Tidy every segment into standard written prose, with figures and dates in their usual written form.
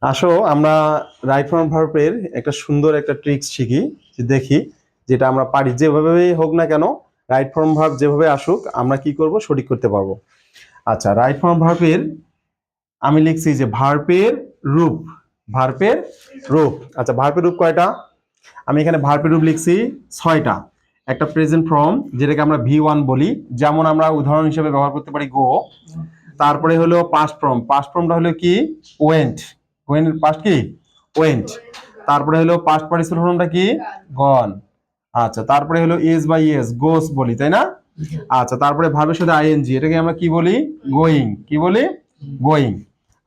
আসো আমরা right form ভার্বের একটা সুন্দর একটা ট্রিক্স শিখি, যে দেখি যেটা আমরা পারি, যেভাবেই হোক না কেন রাইট ফর্ম ভার্ব যেভাবে আসুক আমরা কি করব, সঠিক করতে পারবো। আচ্ছা, রাইট ফর্ম ভার্বের আমি লিখছি যে ভার্বের রূপ, ভার্বের রূপ। আচ্ছা, ভার্বের রূপ কয়টা? আমি এখানে ভার্বের রূপ লিখছি 6টা। একটা প্রেজেন্ট ফর্ম, যেটাকে আমরা V1 বলি, যেমন আমরা উদাহরণ হিসেবে ব্যবহার করতে পারি গো। তারপরে হলো পাস্ট ফর্ম, পাস্ট ফর্মটা হলো কি ওয়েন্ট, ওয়েন্ট পাস্ট কি ওয়েন্ট। তারপরে হলো পাস্ট পার্টিসিপল ফর্মটা কি গন। আচ্ছা, তারপরে হলো ইজ বা ইয়েস, গোস বলি, তাই না? আচ্ছা, তারপরে ভার্বের সাথে আইএনজি, এটাকে আমরা কি বলি, গোয়িং, কি বলি, গোয়িং।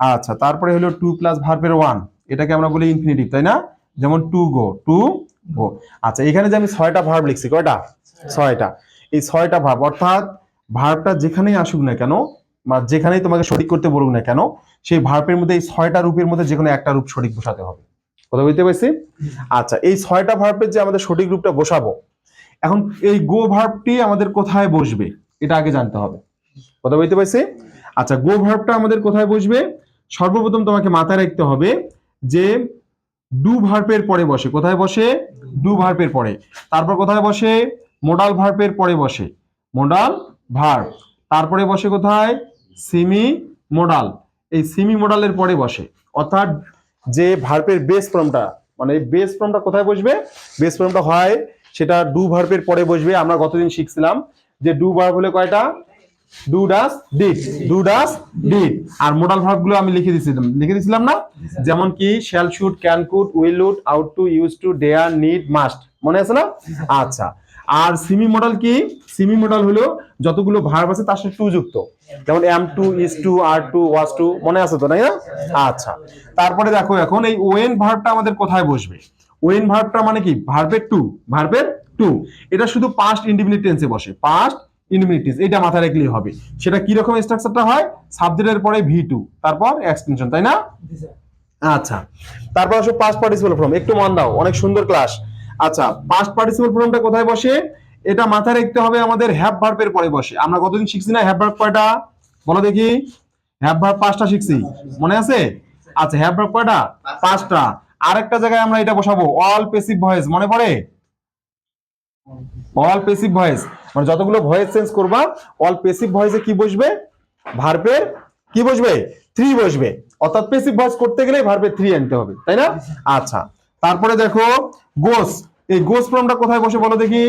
আচ্ছা, তারপরে হলো টু প্লাস ভার্বের ওয়ান, এটাকে আমরা বলি ইনফিনিটিভ, তাই না? যেমন টু গো, টু গো। আচ্ছা, এখানে যে আমি 6টা ভার্ব লিখছি, কয়টা? 6টা। এই 6টা ভার্ব, অর্থাৎ ভার্বটা যেখানেই আসুক না কেন বা যেখানেই তোমাকে সঠিক করতে বলুক না কেন, সেই ভার্বের মধ্যে এই 6টা রূপের মধ্যে যে কোনো একটা রূপ সঠিক বসাতে হবে। কথা বলতে পারছি? আচ্ছা, এই 6টা ভার্বের যে আমাদের সঠিক রূপটা বসাবো, এখন এই গো ভার্বটি আমাদের কোথায় বসবে এটা আগে জানতে হবে। কথা বলতে পারছি? আচ্ছা, গো ভার্বটা আমাদের কোথায় বসবে? সর্বপ্রথম তোমাকে মাথায় রাখতে হবে যে ডু ভার্বের পরে বসে। কোথায় বসে? ডু ভার্বের পরে। তারপর কোথায় বসে? মোডাল ভার্বের পরে বসে, মোডাল ভার্ব। তারপরে বসে কোথায়? সিমি মোডাল, এই সিমি মোডালের পরে বসে। অর্থাৎ যে ভার্বের বেস ফর্মটা, মানে বেস ফর্মটা কোথায় বসবে? বেস ফর্মটা হয় সেটা ডু ভার্বের পরে বসবে। আমরা গতদিন শিখছিলাম যে ডু ভার্ব হলে কয়টা? Do does did, do does did. আর মোডাল ভার্ব গুলো আমি লিখে দিয়েছিলাম না? যেমন কি shall, should, can, could, will, would, ought to, use to, dare, need, must, মনে আছে না? আচ্ছা, আর সিমি মডেল কি? সিমি মডেল হলো যতগুলো ভার্ব আছে তার সাথে টু যুক্ত, যেমন am to, is to, are to, was to, মনে আছে তো, তাই না? আচ্ছা, তারপরে দেখো এখন এই ওয়েন ভার্বটা আমাদের কোথায় বসবে? ওয়েন ভার্বটা মানে কি? ভার্বের টু, ভার্বের টু। এটা শুধু পাস্ট ইনডিফিনিট টেন্সে বসে, পাস্ট ইনডিফিনিট টেন্স, এটা মাথায় রাখলেই হবে। সেটা কি রকম স্ট্রাকচারটা হয়? সাবজেক্টের পরে V2, তারপর এক্সটেনশন, তাই না? আচ্ছা, তারপর আসো পাস্ট পার্টিসিপল ফর্ম, একটু মন দাও, অনেক সুন্দর ক্লাস। আচ্ছা, পাস্ট পার্টিসিপল ফর্মটা কোথায় বসে? এটা মাথায় রাখতে হবে আমাদের হ্যাভ ভার্বের পরে বসে। আমরা কতদিন শিখছি না হ্যাভ ভার্ব কয়টা? বলো দেখি। হ্যাভ ভার্ব 5টা শিখছি, মনে আছে? আচ্ছা, হ্যাভ ভার্ব কয়টা? 5টা। আরেকটা জায়গায় আমরা এটা বসাবো, অল প্যাসিভ ভয়েস, মনে পড়ে? অল প্যাসিভ ভয়েস, মানে যতগুলো ভয়েস চেঞ্জ করবা, অল প্যাসিভ ভয়েসে কি বসবে? ভার্বের কি বসবে? 3 বসবে। অর্থাৎ প্যাসিভ ভয়েস করতে গেলে ভার্বের 3 আনতে হবে, তাই না? আচ্ছা, তারপরে দেখো গোস, এই গোস ফর্মটা কোথায় বসে বলো দেখি?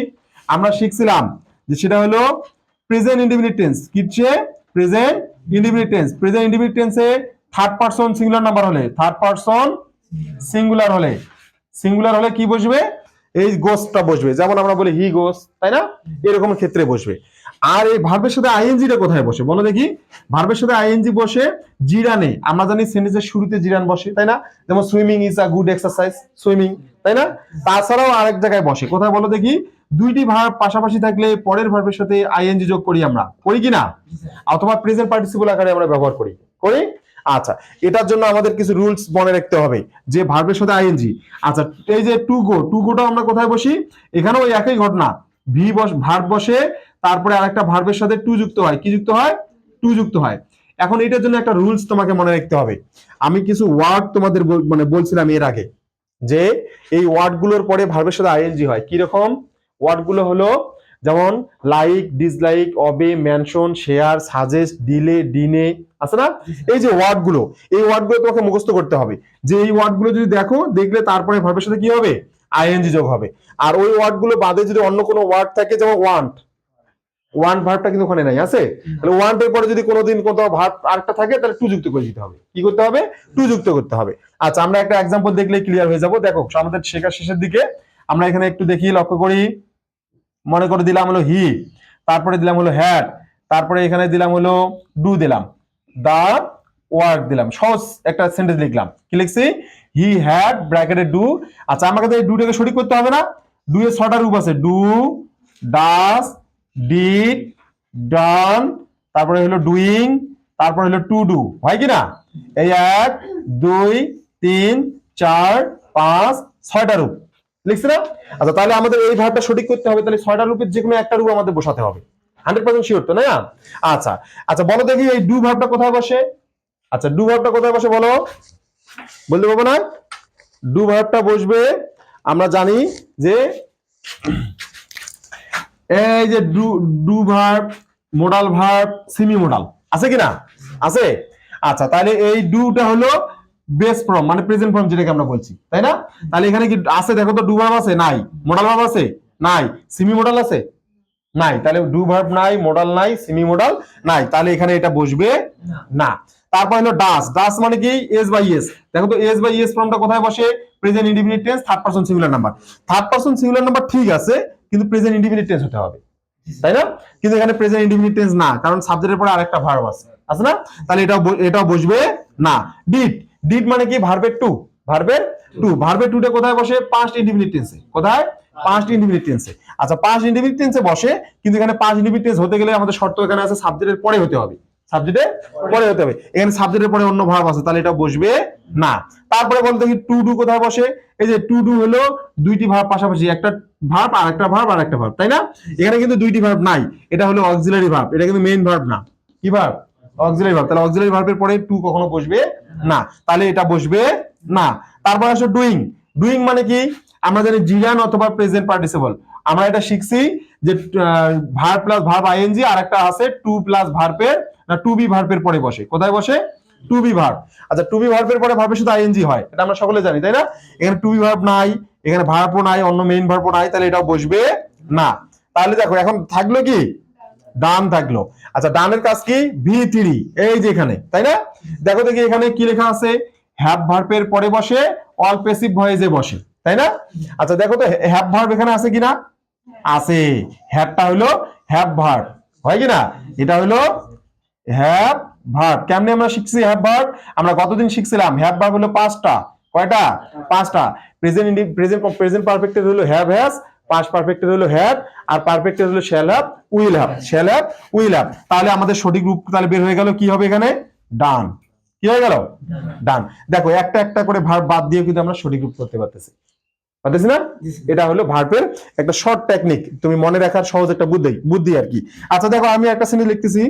আমরা শিখছিলাম যে সেটা হলো প্রেজেন্ট ইনডিফিনিট টেন্স। কি হচ্ছে? Present indefinite tense. Present indefinite টেন্সে থার্ড পারসন সিঙ্গুলার নাম্বার হলে, থার্ড পারসন সিঙ্গুলার হলে, সিঙ্গুলার হলে কি বসবে? এই গোসটা বসবে। যেমন আমরা বলি হি গোস, তাই না? এরকম ক্ষেত্রে বসবে। আর এই ভার্বের সাথে আইএনজিটা কোথায় বসে বলো দেখি? ভার্বের সাথে আইএনজি বসে জিরানে। আমরা জানি সেন্টেন্সের শুরুতে জিরান বসে, তাই না? যেমন swimming is a good exercise, swimming, তাই না? তাছাড়াও আরেক জায়গায় বসে, কোথায় বলো দেখি? দুইটি ভার্ব পাশাপাশি থাকলে পরের ভার্বের সাথে আইএনজি যোগ করি আমরা, করি কিনা? অথবা প্রেজেন্ট পার্টিসিপল আকারে আমরা ব্যবহার করি, করি। আচ্ছা, এটার জন্য আমাদের কিছু রুলস মনে রাখতে হবে, যে ভার্বের সাথে আইএনজি। আচ্ছা, এই যে টু গো, টু গোটা আমরা কোথায় বসি? এখানেও ওই একই ঘটনা, ভার্ব বসে, তারপরে আরেকটা ভার্বের সাথে টু যুক্ত হয়, কি যুক্ত হয়? টু যুক্ত হয়। এখন এটার জন্য একটা রুলস তোমাকে মনে রাখতে হবে। আমি কিছু ওয়ার্ড তোমাদের মানে বলছিলাম এর আগে, যে এই ওয়ার্ড গুলোর পরে ভার্বের সাথে আইএনজি হয়। কি রকম ওয়ার্ড গুলো হলো? যেমন like, dislike, obey, mention, share, suggest, delay, ডিনে, আছে না? এই যে ওয়ার্ড গুলো, এই ওয়ার্ড গুলো তোমাকে মুখস্থ করতে হবে, যে এই ওয়ার্ড গুলো যদি দেখো, দেখলে তারপরে ভার্বের সাথে কি হবে? আইএনজি যোগ হবে। আর ওই ওয়ার্ড গুলো বাদে যদি অন্য কোনো ওয়ার্ড থাকে, যেমন ওয়ান্ট, ওয়ান ভার্বটা কিন্তু ওখানে নাই, আছে? তাহলে ওয়ান্ট এর পরে যদি কোনোদিন কোথাও ভার্ব আরেকটা থাকে, তাহলে টু যুক্ত করে দিতে হবে। কি করতে হবে? টু যুক্ত করতে হবে। আচ্ছা, আমরা একটা এক্সাম্পল দেখলে ক্লিয়ার হয়ে যাব। দেখো, আমাদের শেখার শেষের দিকে আমরা এখানে একটু দেখি, লক্ষ্য করি। মনে করে দিলাম হলো হি, তারপরে দিলাম হলো হ্যাড, তারপরে এখানে দিলাম হলো ডু, দিলাম দা ওয়ার্ক, দিলাম সহজ একটা সেন্টেন্স লিখলাম। কি লিখছি? হি হ্যাড ব্র্যাকেটে ডু। আচ্ছা, আমাকে তো এই ডুটাকে সঠিক করতে হবে না? ডু এর 6টা রূপ আছে, ডু, ডাস, ডিড, ডান, তারপরে হলো ডুইং, তারপরে হলো টু ডু, হয় কি না? এই 1 2 3 4 5 6টা রূপ লিখছি না? আচ্ছা, তাহলে আমাদের এই ভার্বটা সঠিক করতে হবে, তাহলে 6টা রূপের যে কোনো একটা রূপ আমাদের বসাতে হবে। 100% শিওর তো, না? আচ্ছা, আচ্ছা বলো দেখি এই ডু ভার্বটা কোথায় বসে? আচ্ছা, ডু ভার্বটা কোথায় বসে বলো? বলতে পারবো না? ডু ভার্বটা বসবে, আমরা জানি যে এই যে do do verb, modal verb, semi modal আছে কিনা? আছে। আচ্ছা, তাহলে এই ডুটা হলো বেস ফর্ম, মানে প্রেজেন্ট ফর্ম যেটাকে আমরা বলছি, তাই না? তাহলে এখানে কি আছে দেখো তো, ডু ভার্ব আছে? নাই। মোডাল ভার্ব আছে? নাই। সেমি মোডাল আছে? নাই। তাহলে ডু ভার্ব নাই, মোডাল নাই, সেমি মোডাল নাই, তাহলে এখানে এটা বসবে না। তারপর হলো ডাস। ডাস মানে কি? S by S. দেখো তো এস বাই এস ফর্মটা কোথায় বসে? Present indefinite tense, third person singular number. Third person singular number ঠিক আছে, কিন্তু প্রেজেন্ট ইনডিফিনিট টেন্স হতে হবে, তাই না? কিন্তু এখানে প্রেজেন্ট ইনডিফিনিট টেন্স না, কারণ সাবজেক্টের পরে আরেকটা ভার্ব আছে, আছে না? তাহলে এটাও বসবে না। ডিড। ডিড মানে কি? ভার্বের টু। ভার্বের টু। ভার্বের টুটা কোথায় বসে? পাস্ট ইনডিফিনিট টেন্সে। কোথায়? পাস্ট ইনডিফিনিট টেন্সে। আচ্ছা, পাস্ট ইনডিফিনিট টেন্সে বসে, কিন্তু এখানে পাস্ট ইনডিফিনিট টেন্স হতে গেলে আমাদের শর্ত এখানে আছে সাবজেক্টের পরে হতে হবে। সাবজেক্টের পরে হতে হবে। এখানে সাবজেক্টের পরে অন্য ভার্ব আছে, তাহলে এটা বসবে না। তারপরে বলতে কি টু ডু কোথায় বসে? এই যে টু ডু হলো দুইটি ভার্ব পাশাপাশি, একটা ভার্ব আর একটা ভার্ব আর একটা ভার্ব, তাই না? এখানে কিন্তু দুইটি ভার্ব নাই, এটা হলো অক্সিলারি ভার্ব, এটা কিন্তু মেইন ভার্ব না। কি ভার্ব? Auxiliary verb. তাহলে অক্সিলারি ভার্বের পরে টু কখনো বসবে না, তাহলে এটা বসবে না। তারপর আসো ডুইং। ডুইং মানে কি? আমরা জানি জিরান অথবা প্রেজেন্ট পার্টিসিপল। আমরা এটা শিখছি যে ভার্ব প্লাস ভার্ব আইএনজি, আর একটা আছে টু প্লাস ভার্বের না টু বি ভার্বের পরে বসে। কোথায় বসে? To be verb. আচ্ছা, টু বি ভার্বের পরে ভার্বের শুধু আইএনজি হয়, এটা আমরা সকলে জানি, তাই না? এখানে টু বি ভার্ব নাই, এখানে ভার্বও নাই, অন্য মেইন ভার্বও নাই, তাহলে এটাও বসবে না। তাহলে দেখো এখন থাকলো কি? ডান থাকলো। আচ্ছা, ডানের কাজ কি? ভি3, এই যে এখানে, তাই না? দেখো দেখি এখানে কি লেখা আছে? হ্যাভ ভার্বের পরে বসে, অল প্যাসিভ ভয়েসে বসে, তাই না? আচ্ছা, দেখো তো হ্যাভ ভার্ব এখানে আছে কিনা? আছে। হ্যাভটা হলো হ্যাভ ভার্ব, হয় কিনা? এটা হলো হ্যাভ ভার্ব। কেমনে আমরা শিখছি হ্যাভ ভার্ব? আমরা গতদিন শিখছিলাম হ্যাভ ভার্ব হলো পাঁচটা। কয়টা? পাঁচটা। প্রেজেন্ট পারফেক্টের হলো হ্যাভ হ্যাজ, পাস্ট পারফেক্টের হলো হ্যাভ, আর পারফেক্টের হলো shall have, will have. Shall have, will have. তাহলে আমাদের সঠিক রূপ তাহলে বের হয়ে গেল, কি হবে এখানে? ডান। কি হয়ে গেল? ডান। দেখো একটা একটা করে ভার্ব বাদ দিয়ে কিন্তু আমরা সঠিক রূপ করতে পারতেছি, পারতেছি না? এটা হলো ভার্বের একটা শর্ট টেকনিক, তুমি মনে রাখার সহজ একটা বুদ্ধি আর কি। আচ্ছা দেখো, আমি একটা সেন্টেন্স লিখতেছি,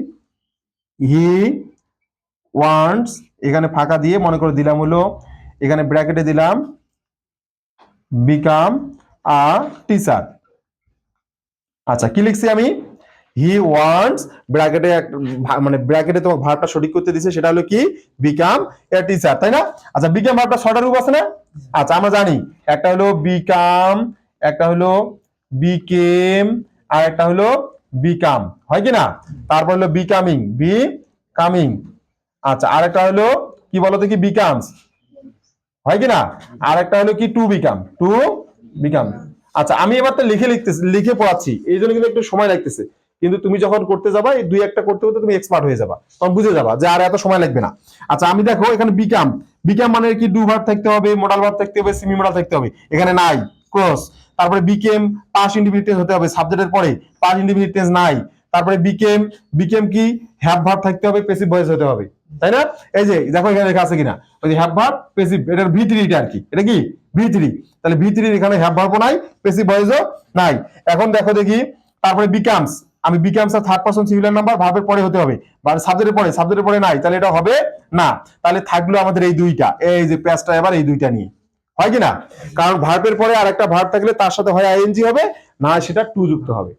হি ওয়ান্টস, এখানে ফাঁকা দিয়ে মনে করে দিলাম হলো, এখানে ব্র্যাকেটে দিলাম বিকাম আ টিচার। আচ্ছা, কি লিখছি আমি? হি ওয়ান্টস, ব্র্যাকেটে মানে ব্র্যাকেটে তোমার ভার্বটা সঠিক করতে দিছে, সেটা হলো কি? বিকাম এ টিচার, তাই না? আচ্ছা, বিকাম ভার্বটা ছয়টা রূপ আছে না? আচ্ছা, আমরা জানি একটা হলো বিকাম, একটা হলো বিকেম, আর একটা হলো বিকাম, হয় কি না? তারপর হলো বিকামিং, বিকামিং। আচ্ছা, আরেকটা হলো কি বলো দেখি? বিকামস, হয় কি না? আর একটা হলো কি? To become, to become. আচ্ছা, আমি এবার তো লিখে পড়াচ্ছি, এই জন্য কিন্তু একটু সময় লাগতেছে, কিন্তু তুমি যখন করতে যাবা এই দুই একটা করতে করতে তুমি এক্সপার্ট হয়ে যাবা, তখন বুঝে যাবা যে আর এত সময় লাগবে না। আচ্ছা, আমি দেখো এখানে বিকাম, বিকাম মানে কি? ডু ভার্ব থাকতে হবে, মোডাল ভার্ব থাকতে হবে, সেমি মোডাল থাকতে হবে, এখানে নাই। ক্রস। তারপরে বিকেম, পাস্ট ইনডিফিনিট টেন্স হতে হবে, সাবজেক্টের পরে পাস্ট ইনডিফিনিট টেন্স নাই। তারপরে বিকেম, বিকেম কি? হ্যাভ ভার্ব থাকতে হবে, প্যাসিভ ভয়েস হতে হবে, তাই না? এই যে দেখো এখানে লেখা আছে কিনা, ওই যে হ্যাভ ভার্ব প্যাসিভ, এটার ভি3 এটা আর কি, এটা কি? ভি3। তাহলে ভি3 এখানে হ্যাভ ভার্বও নাই, প্যাসিভ ভয়েসও নাই। এখন দেখো দেখি, তারপরে বিকামস, আমি বিকামস এর থার্ড পারসন সিঙ্গুলার নাম্বার, ভার্বের পরে হতে হবে, বা সাবজেক্টের পরে নাই, তাহলে এটা হবে না। তাহলে থাকলো আমাদের এই দুইটা, এই যে প্যাসটা এবার এই দুইটা নিয়ে, হয় কিনা? কারণ ভার্বের পরে আরেকটা ভার্ব থাকলে তার সাথে হয় আইএনজি হবে, না সেটা টু যুক্ত হবে।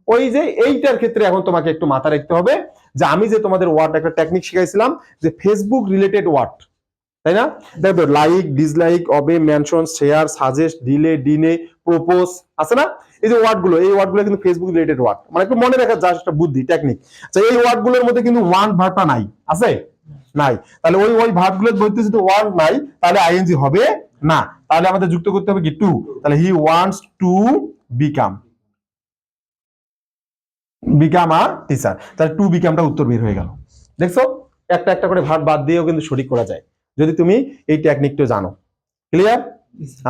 ওই যে এইটার ক্ষেত্রে এখন তোমাকে একটু মাথা রাখতে হবে যে আমি যে তোমাদের ওয়ার্ড একটা টেকনিক শিখাইছিলাম, যে ফেসবুক রিলেটেড ওয়ার্ড, তাই না? দেখো like, dislike, obey, mention, share, suggest, delay, deny, propose, আছে না? এই যে ওয়ার্ডগুলো, এই ওয়ার্ডগুলো কিন্তু ফেসবুক রিলেটেড ওয়ার্ড, মানে একটু মনে রাখার জাস্ট একটা বুদ্ধি, টেকনিক। আচ্ছা, এই ওয়ার্ডগুলোর মধ্যে কিন্তু ওয়ান ভার্বটা নাই, আছে? নাই। তাহলে ওই ভার্বগুলোর মধ্যে যদি ওয়ান নাই, তাহলে আইএনজি হবে না। তাহলে আমাদের যুক্ত করতে হবে কি? টু। তাহলে he wants to become a teacher. তাহলে টু বিকামটা উত্তর বের হয়ে গেল। দেখছো, একটা একটা করে ভার্ব বাদ দিয়েও কিন্তু সঠিক করা যায়, যদি তুমি এই টেকনিকটা জানো। ক্লিয়ার?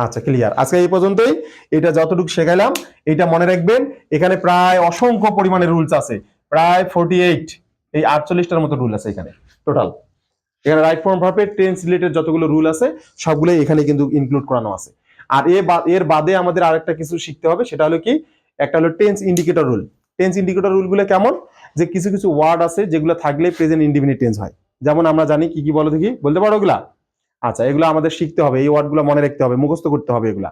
আচ্ছা, ক্লিয়ার। আজকে এই পর্যন্তই, এটা যতটুকু শেখাইলাম এটা মনে রাখবেন। এখানে প্রায় অসংখ্য পরিমাণে রুলস আছে, প্রায় 48, এই 48টার মতো রুল আছে এখানে টোটাল। এখানে রাইট ফর্ম ভার্বের টেন্স রিলেটেড যতগুলো রুল আছে সবগুলো এখানে কিন্তু ইনক্লুড করানো আছে। আর এর বাদে আমাদের আরেকটা কিছু শিখতে হবে, সেটা হলো কি? একটা হলো tense indicator rule. Tense indicator রুলগুলো কেমন? যে কিছু কিছু ওয়ার্ড আছে যেগুলো থাকলে প্রেজেন্ট ইনডিফিনিট টেন্স হয়। যেমন আমরা জানি কি কি, বলো দেখি, বলতে পারো ওগুলা? আচ্ছা, এগুলো আমাদের শিখতে হবে, এই ওয়ার্ডগুলো মনে রাখতে হবে, মুখস্থ করতে হবে এগুলা।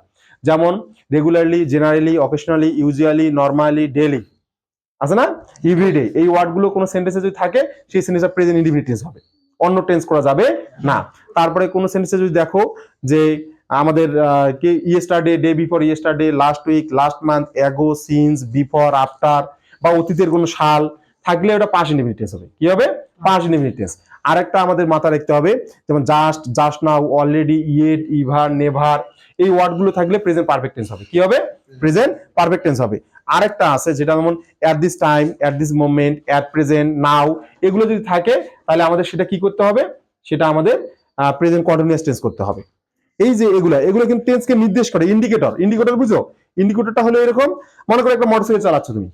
যেমন regularly, generally, occasionally, usually, normally, daily, আছে না, এভরিডে। এই ওয়ার্ডগুলো কোনো সেন্টেন্সে যদি থাকে সেই সেন্টেন্সটা প্রেজেন্ট ইনডিফিনিট টেন্স হবে, অন্য টেন্স করা যাবে না। তারপরে কোনো সেন্টেন্সে যদি দেখো যে আমাদের yesterday, day before yesterday, last week, last month, ago, since, before, after বা অতীতের কোনো সাল থাকলে ওটা পাস্ট ইনডিফিনিট টেন্স হবে। কি হবে? Past indefinite tense. আরেকটা আমাদের মাথায় রাখতে হবে, যেমন just, just now, already, yet, ever, never, এই ওয়ার্ডগুলো থাকলে প্রেজেন্ট পারফেক্ট টেন্স হবে। কি হবে? প্রেজেন্ট পারফেক্ট টেন্স হবে। আরেকটা আছে যেটা যেমন at this time, at this moment, at present, now, এগুলো যদি থাকে তাহলে আমাদের সেটা কি করতে হবে? সেটা আমাদের প্রেজেন্ট কন্টিনিউয়াস টেন্স করতে হবে। এই যে এগুলো কিন্তু টেন্সকে নির্দেশ করে। ইন্ডিকেটর, ইন্ডিকেটর বুঝো? ইন্ডিকেটরটা হলো এরকম, মনে করো একটা মোটরসাইকেল চালাচ্ছ তুমি,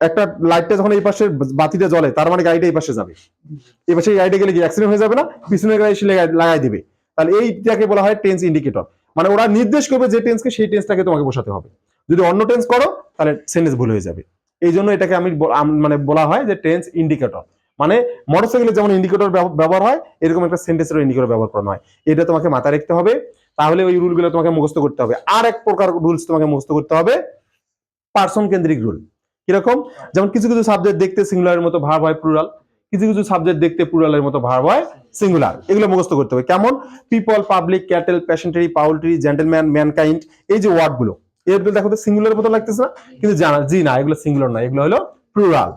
একটা লাইটটা যখন এই পাশে বাতিটা জ্বলে তার মানে গাড়িটা এই পাশে যাবে, এই পাশে গাড়িটা গেলে কি অ্যাক্সিডেন্ট হয়ে যাবে না? পিছনের গাড়ি এসে লাগাই দিবে। তাহলে এইটাকে বলা হয় টেন্স ইন্ডিকেটর। মানে ওরা নির্দেশ করবে যে টেন্সকে, সেই টেন্সটাকে তোমাকে বসাতে হবে। যদি অন্য টেন্স করো তাহলে সেন্টেন্স ভুল হয়ে যাবে। এই জন্য এটাকে আমি মানে বলা হয় যে টেন্স ইন্ডিকেটর। মানে মোটরসাইকেলে যেমন ইন্ডিকেটর ব্যবহার হয়, এরকম একটা সেন্টেন্সের ইন্ডিকেটর ব্যবহার করা হয়। এটা তোমাকে মাথায় রাখতে হবে, তাহলে ওই রুলগুলো তোমাকে মুখস্থ করতে হবে। আর এক প্রকার রুলস তোমাকে মুখস্থ করতে হবে, পার্সন কেন্দ্রিক রুল। কিরকম? যেমন কিছু কিছু সাবজেক্ট দেখতে সিঙ্গুলারের মতো ভার্ব হয় প্লুরাল, কিছু কিছু সাবজেক্ট দেখতে প্লুরালের মতো ভার্ব হয় সিঙ্গুলার। এগুলো মুখস্থ করতে হবে। কেমন? People, public, cattle, peasantry, poultry, gentleman, mankind, এই যে ওয়ার্ডগুলো, এগুলো দেখো তো সিঙ্গুলারের মতো লাগতেছে না? কিন্তু জানা জি না, এগুলো সিঙ্গুলার না, এগুলো হলো প্লুরাল।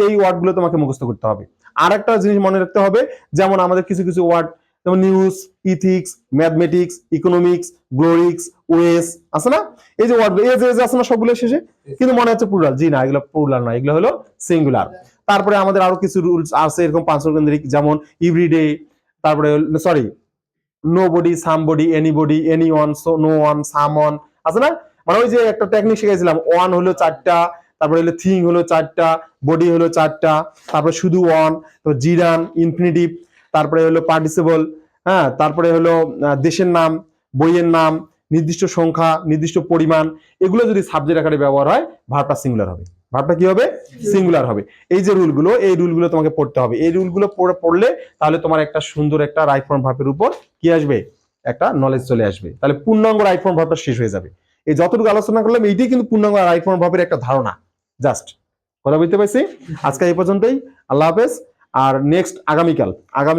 এই ওয়ার্ডগুলো তোমাকে মুখস্থ করতে হবে। আর একটা জিনিস মনে রাখতে হবে, যেমন আমাদের কিছু কিছু ওয়ার্ড, যেমন নিউজ, ইথিক্স, ম্যাথমেটিক্স, ইকোনমিক্স, গ্লোরিক্স, ওয়েস, আছে না? এই যে ওয়ার্ড এজ আছে না সবগুলো শেষে, কিন্তু মনে হচ্ছে প্লুরাল। জি না, এগুলো প্লুরাল না, এগুলো হলো সিঙ্গুলার। তারপরে আমাদের আরো কিছু রুলস আছে এরকম পার্সন কেন্দ্রিক, যেমন এভরিডে, তারপরে sorry nobody, somebody, anybody, anyone, no one, someone, আছে না? মানে ওই যে একটা টেকনিক শিখেছিলাম, ওয়ান হলো 4টা, তারপরে হলো থিং হলো 4টা, বডি হলো 4টা, তারপরে শুধু ওয়ান, তারপর জিরান, ইনফিনিটিভ, তারপরে হলো পার্টিসিপল, হ্যাঁ, তারপরে হলো দেশের নাম, বইয়ের নাম, নির্দিষ্ট সংখ্যা, নির্দিষ্ট পরিমাণ, এগুলো যদি সাবজেক্ট আকারে ব্যবহার হয় ভার্বটা সিঙ্গুলার হবে। ভার্বটা কি হবে? সিঙ্গুলার হবে। এই যে রুলগুলো, এই রুলগুলো তোমাকে পড়তে হবে। এই রুলগুলো পড়লে তাহলে তোমার একটা সুন্দর একটা রাইট ফর্ম ভার্বের উপর কি আসবে? একটা নলেজ চলে আসবে। তাহলে পূর্ণাঙ্গ রাইট ফর্ম ভার্বটা শেষ হয়ে যাবে। এই যতটুকু আলোচনা করলাম এইটাই কিন্তু পূর্ণাঙ্গ রাইট ফর্ম ভার্বের একটা ধারণা। জাস্ট কথা বলতে পারছি। আজকে এই পর্যন্তই। আল্লাহ হাফেজ। আর নেক্সট আগামীকাল